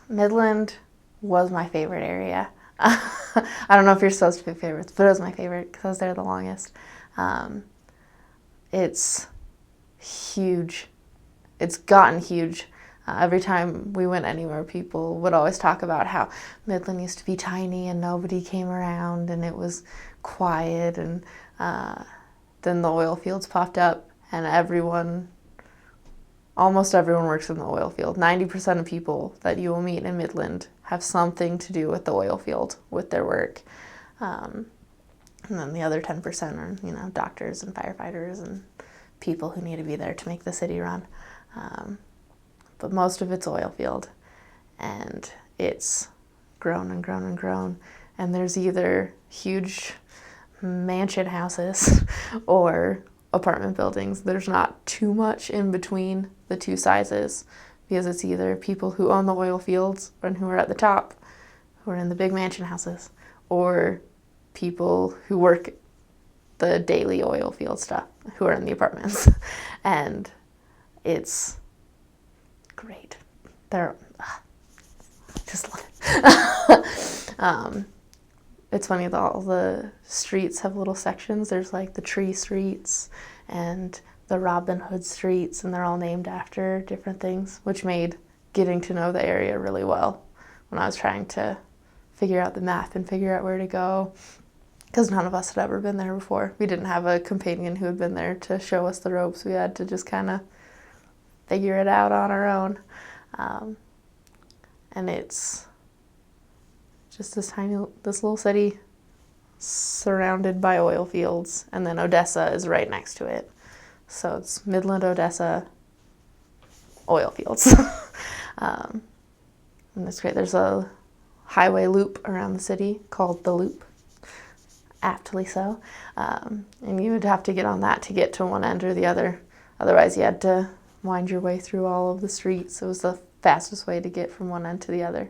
Midland was my favorite area. I don't know if you're supposed to pick favorites, but it was my favorite because I was there the longest. It's huge. It's gotten huge. Every time we went anywhere, people would always talk about how Midland used to be tiny and nobody came around and it was quiet. And then the oil fields popped up and almost everyone works in the oil field. 90% of people that you will meet in Midland have something to do with the oil field with their work. And then the other 10% are, doctors and firefighters and people who need to be there to make the city run. But most of it's oil field, and it's grown and grown and grown. And there's either huge mansion houses or apartment buildings. There's not too much in between the two sizes because it's either people who own the oil fields and who are at the top, who are in the big mansion houses, or people who work the daily oil field stuff who are in the apartments. And it's great. Just love it. It's funny that all the streets have little sections. There's like the tree streets and the Robin Hood streets, and they're all named after different things, which made getting to know the area really well when I was trying to figure out the map and figure out where to go, because none of us had ever been there before. We didn't have a companion who had been there to show us the ropes. We had to just kind of figure it out on our own. And it's just this little city surrounded by oil fields, and then Odessa is right next to it. So it's Midland, Odessa, oil fields. And it's great. There's a highway loop around the city called the Loop, aptly so. And you would have to get on that to get to one end or the other. Otherwise, you had to wind your way through all of the streets. It was the fastest way to get from one end to the other.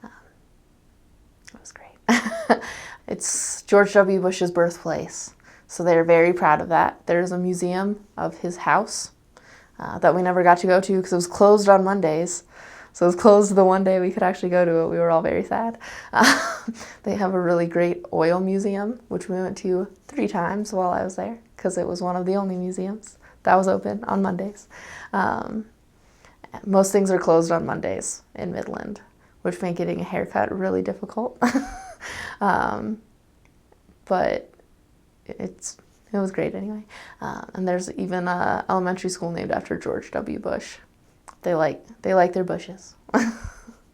It was great. It's George W. Bush's birthplace, so they're very proud of that. There's a museum of his house that we never got to go to because it was closed on Mondays. So it was closed the one day we could actually go to it. We were all very sad. They have a really great oil museum, which we went to 3 times while I was there because it was one of the only museums that was open on Mondays. Most things are closed on Mondays in Midland, which made getting a haircut really difficult. But it was great anyway. And there's even an elementary school named after George W. Bush. They like their bushes.